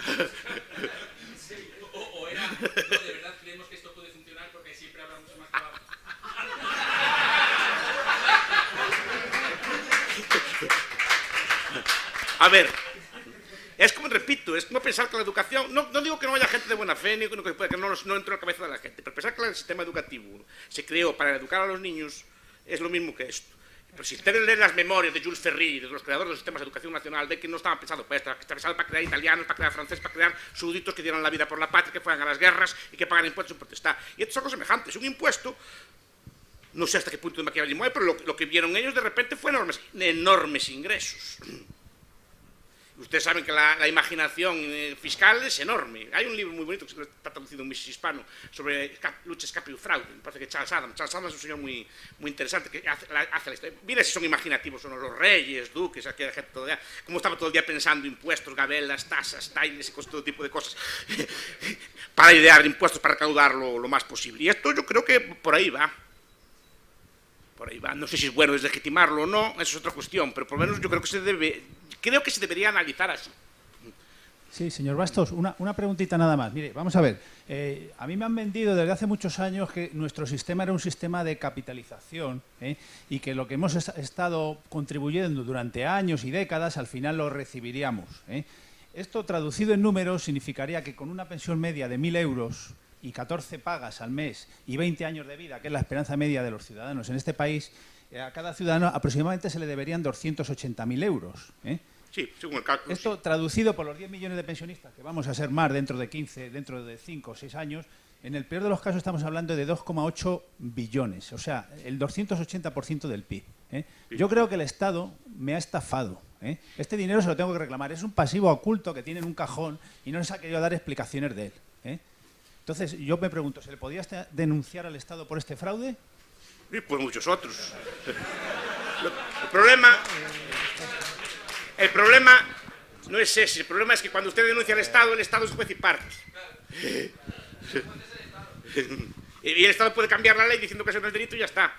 o era, no, de verdad creemos que esto puede funcionar porque siempre habrá mucho más trabajo. A ver, es como, repito, es como pensar que la educación, no digo que no haya gente de buena fe, ni que no entró en la cabeza de la gente, pero pensar que el sistema educativo se creó para educar a los niños es lo mismo que esto. Pero si ustedes leen las memorias de Jules Ferry, de los creadores del sistema de educación nacional, de que no estaban pensados para esto, estaban pensados para crear italianos, para crear franceses, para crear súbditos que dieran la vida por la patria, que fueran a las guerras y que pagaran impuestos sin protestar. Y esto es algo semejante, es un impuesto. No sé hasta qué punto de maquiavelismo hay, pero lo que vieron ellos de repente fue enormes ingresos. Ustedes saben que la imaginación fiscal es enorme. Hay un libro muy bonito que está traducido en Mises Hispano sobre lucha, escape y fraude. Me parece que Charles Adams es un señor muy interesante que hace la historia. Mira si son imaginativos o no los reyes, duques, aquella gente todavía, cómo estaba todo el día pensando impuestos, gabelas, tasas, tailes y todo tipo de cosas para idear impuestos para recaudar lo más posible. Y esto yo creo que por ahí va. Por ahí va. No sé si es bueno deslegitimarlo o no, eso es otra cuestión, pero por lo menos yo creo que se debería analizar así. Sí, señor Bastos, una preguntita nada más. Mire, vamos a ver, a mí me han vendido desde hace muchos años que nuestro sistema era un sistema de capitalización y que lo que hemos estado contribuyendo durante años y décadas al final lo recibiríamos. Esto traducido en números significaría que con una pensión media de 1.000 euros y 14 pagas al mes y 20 años de vida, que es la esperanza media de los ciudadanos en este país, a cada ciudadano aproximadamente se le deberían 280.000 euros. Sí, según el cálculo. Esto traducido por los 10 millones de pensionistas, que vamos a ser más dentro de 15, dentro de 5 o 6 años, en el peor de los casos estamos hablando de 2,8 billones, o sea, el 280% del PIB. Yo creo que el Estado me ha estafado. Este dinero se lo tengo que reclamar. Es un pasivo oculto que tiene en un cajón y no les ha querido dar explicaciones de él. Entonces, yo me pregunto, ¿se le podía denunciar al Estado por este fraude? Y por muchos otros. El problema No es ese. El problema es que cuando usted denuncia al Estado, el Estado es juez y parte. Y el Estado puede cambiar la ley diciendo que eso no es delito y ya está.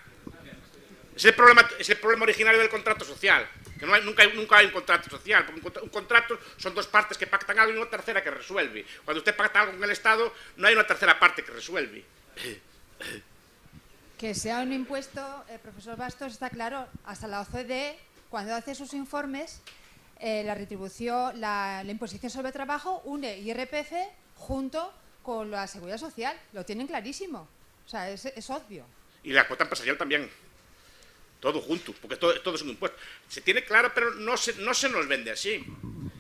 Es el problema originario del contrato social. Que nunca hay un contrato social. Porque un contrato son dos partes que pactan algo y una tercera que resuelve. Cuando usted pacta algo con el Estado, no hay una tercera parte que resuelve. Que sea un impuesto, profesor Bastos, está claro, hasta la OCDE, cuando hace sus informes, la retribución, la imposición sobre el trabajo une IRPF junto con la Seguridad Social. Lo tienen clarísimo. O sea, es obvio. Y la cuota empresarial también. Todo junto, porque todo es un impuesto. Se tiene claro, pero no se nos vende así.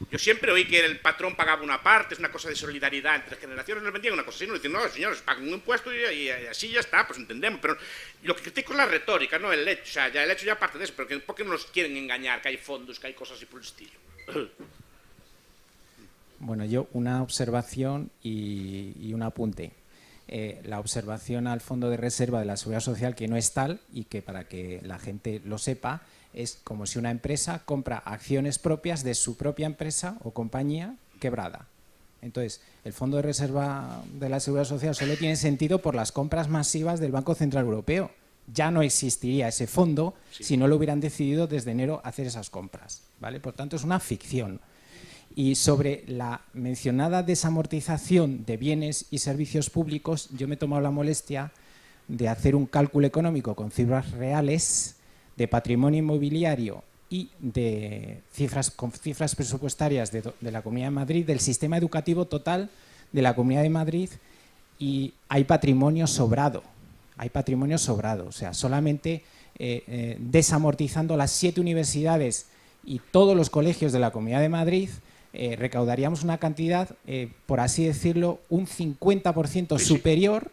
Yo siempre oí que el patrón pagaba una parte, es una cosa de solidaridad entre generaciones, nos vendían una cosa así, nos dicen, no, señores, pagan un impuesto y así ya está, pues entendemos. Pero lo que critico es la retórica, no el hecho. O sea, ya el hecho ya parte de eso, pero ¿por qué nos quieren engañar? Que hay fondos, que hay cosas así por el estilo. Bueno, yo una observación y un apunte. La observación al fondo de reserva de la Seguridad Social, que no es tal, y que para que la gente lo sepa, es como si una empresa compra acciones propias de su propia empresa o compañía quebrada. Entonces, el fondo de reserva de la Seguridad Social solo tiene sentido por las compras masivas del Banco Central Europeo. Ya no existiría ese fondo si no lo hubieran decidido desde enero hacer esas compras, ¿vale? Por tanto, es una ficción. Y sobre la mencionada desamortización de bienes y servicios públicos, yo me he tomado la molestia de hacer un cálculo económico con cifras reales de patrimonio inmobiliario y de con cifras presupuestarias de la Comunidad de Madrid, del sistema educativo total de la Comunidad de Madrid, y hay patrimonio sobrado. Hay patrimonio sobrado. O sea, solamente desamortizando las 7 universidades y todos los colegios de la Comunidad de Madrid, recaudaríamos una cantidad, por así decirlo, un 50% superior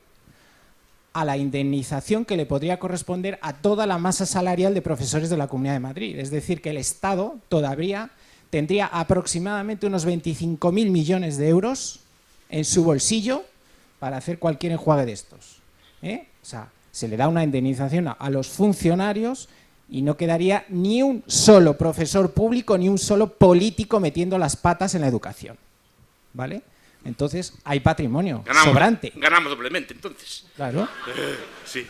a la indemnización que le podría corresponder a toda la masa salarial de profesores de la Comunidad de Madrid. Es decir, que el Estado todavía tendría aproximadamente unos 25.000 millones de euros en su bolsillo para hacer cualquier enjuague de estos. O sea, se le da una indemnización a los funcionarios y no quedaría ni un solo profesor público ni un solo político metiendo las patas en la educación, ¿vale? Entonces, hay patrimonio sobrante. Ganamos doblemente, entonces. Claro. Sí.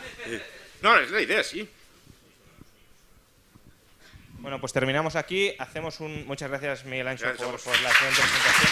No, es la idea, sí. Bueno, pues terminamos aquí. Muchas gracias, Miguel Ancho, por la excelente presentación.